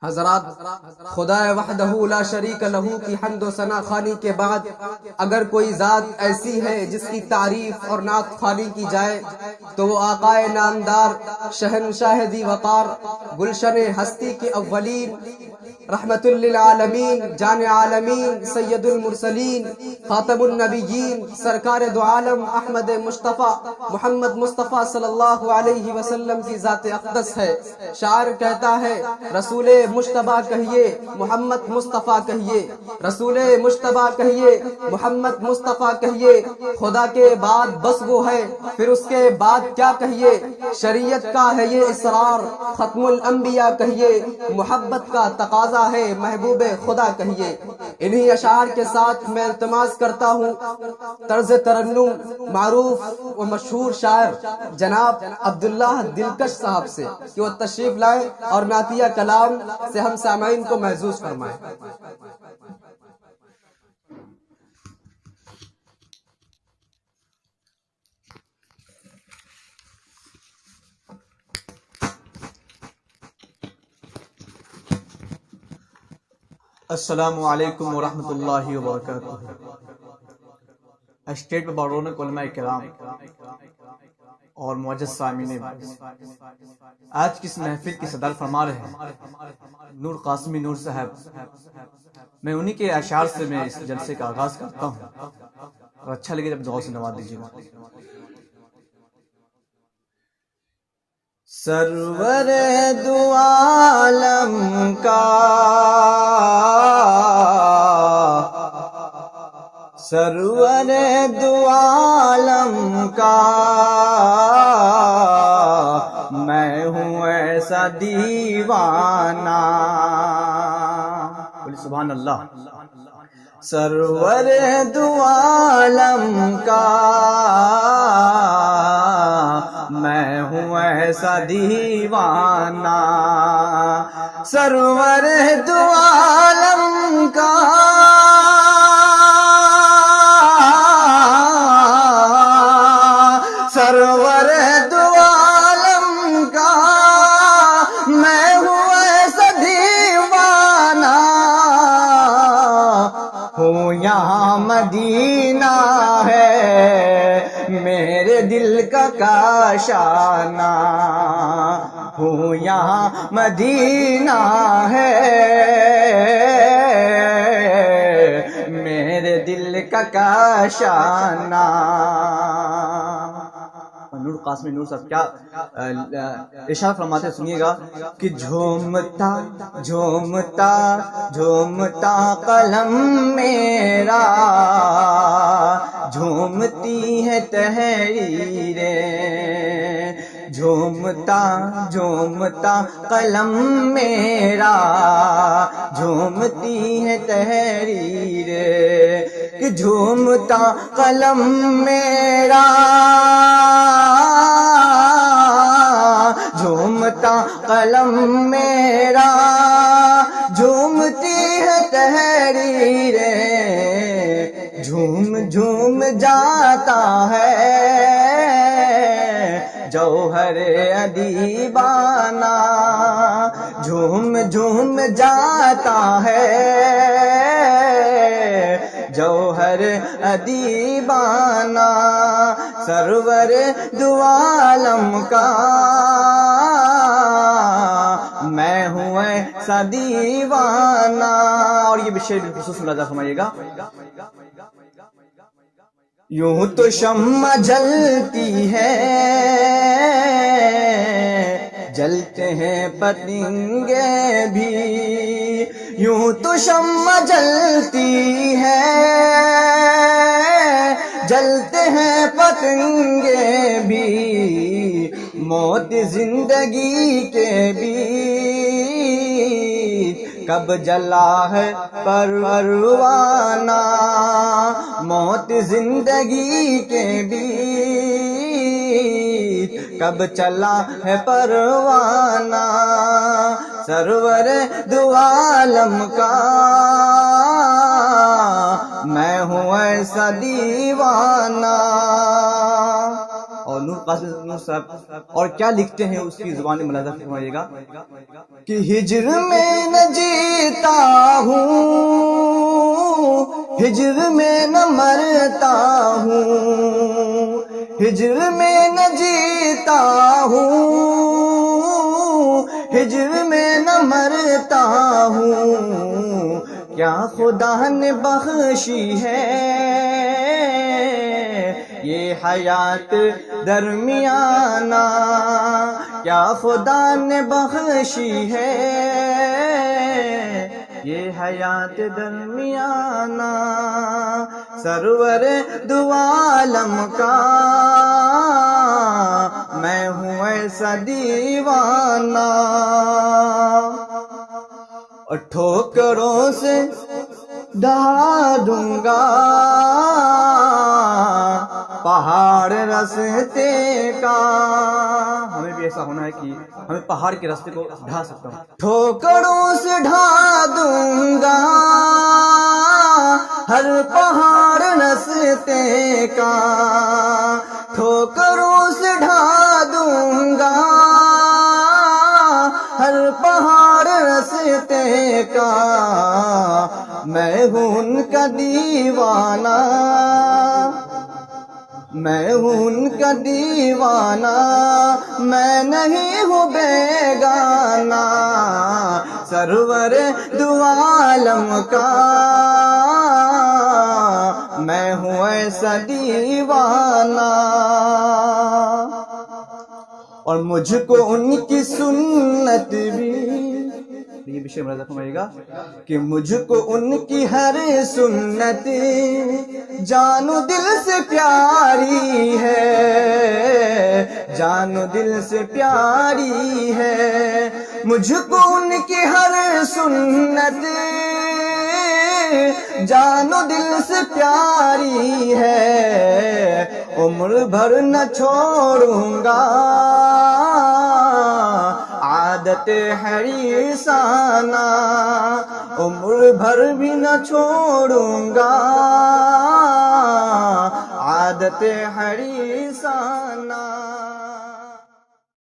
حضرات، خدا وحدہ لا شریک لہو کی حمد و ثنا خوانی کے بعد اگر کوئی ذات ایسی ہے جس کی تعریف اور نعت خوانی کی جائے تو وہ آقائے نامدار، شہنشاہ دی وقار، گلشن ہستی کے اولین، رحمت للعالمین، جان عالمین، سید المرسلین، خاتم النبیین، سرکار دو عالم احمد مصطفیٰ محمد مصطفیٰ صلی اللہ علیہ وسلم کی ذات اقدس ہے۔ شاعر کہتا ہے رسول مجتبیٰ کہیے محمد مصطفیٰ کہیے، رسول مجتبیٰ کہیے محمد مصطفیٰ کہیے، خدا کے بعد بس وہ ہے پھر اس کے بعد کیا کہیے، شریعت کا ہے یہ اصرار، ختم الانبیاء کہیے، محبت کا تقاضا ہے محبوب خدا کہیے۔ انہی اشعار کے ساتھ میں التماس کرتا ہوں طرز ترنم معروف و مشہور شاعر جناب عبداللہ دلکش صاحب سے کہ وہ تشریف لائیں اور نعتیہ کلام سے ہم سامعین کو محظوظ فرمائیں۔ السلام علیکم ورحمۃ اللہ وبرکاتہ۔ اسٹیٹ پہ بارونق علماء کرام اور معزز سامعین، آج کی اس محفل کی صدر فرما رہے ہیں نور قاسمی نور صاحب۔ میں انہی کے اشعار سے میں اس جلسے کا آغاز کرتا ہوں اور اچھا لگے جب دعا سے نواز دیجیے گا۔ سرور دو عالم کا، سرور دو عالم کا، میں ہوں ایسا دیوانہ، بولیے سبحان اللہ۔ سرور دو عالم کا، میں ہوں ایسا دیوانہ، سرور دو عالم کا، سرور دو عالم کا، میں ہوں ایسا دیوانہ، ہوں یہاں مدینہ ہے میرے دل کا کاشانہ، ہوں یہاں مدینہ ہے میرے دل کا کاشانہ۔ نور قاسمی نور صاحب کیا ارشاد فرماتے ہیں، سنیے گا کہ جھومتا جھومتا جھومتا قلم میرا، جھومتی ہے تحریریں، جھومتا جھومتا قلم میرا، جھومتی ہے تحریریں، کہ جھومتا قلم میرا، جھومتا قلم میرا، جھومتی ہے تحریریں، جھوم جھوم جاتا ہے جوہر ادیبانہ، جھوم جھوم جاتا ہے جوہر ادیبانہ، سرور دو عالم کا، میں ہوں ایسا دیوانہ۔ اور یہ بھی شعر بالخصوص ملاحظہ فرمائیے گا، یوں تو شمع جلتی ہے، جلتے ہیں پتنگے بھی، یوں تو شمع جلتی ہے، جلتے ہیں پتنگے بھی، موت زندگی کے بھی، کب جلا ہے پروانہ، موت زندگی کے بھی، کب چلا ہے پروانہ، سرور دو عالم کا، میں ہوں ایسا دیوانہ۔ اور نور قاسمی نور صاحب اور کیا لکھتے ہیں اس کی زبان میں ملاحظہ فرمائیے گا کہ ہجر میں نہ جیتا ہوں، ہجر میں نہ مرتا ہوں، ہجر میں نہ جیتا ہوں، ہجر میں نہ مرتا ہوں، کیا خدا نے بخشی ہے یہ حیات درمیانہ، کیا خدا نے بخشی ہے یہ حیات درمیانہ، سرور دو عالم کا میں ہوں ایسا دیوانہ، اور ٹھوکروں سے ڈھا دوں گا پہاڑ راستے کا، ہمیں بھی ایسا ہونا ہے کہ ہمیں پہاڑ کے راستے کو ڈھا سکتا ہوں، ٹھوکروں سے ڈھا دوں گا ہر پہاڑ راستے کا، ٹھوکروں سے ڈھا دوں گا ہر پہاڑ راستے کا، میں ہوں ان کا دیوانہ، میں ہوں ان کا دیوانہ، میں نہیں ہوں بیگانہ، سرور دو عالم کا میں ہوں ایسا دیوانہ، اور مجھ کو ان کی سنت بھی، یہ بھی ملاحظہ فرمائیے گا کہ مجھ کو ان کی ہر سنت جان و دل سے پیاری ہے، جان و دل سے پیاری ہے، مجھ کو ان کی ہر سنت جان و دل سے پیاری ہے، عمر بھر نہ چھوڑوں گا عادت حریصانہ، عمر بھر بھی نہ چھوڑوں گا عادت حریصانہ۔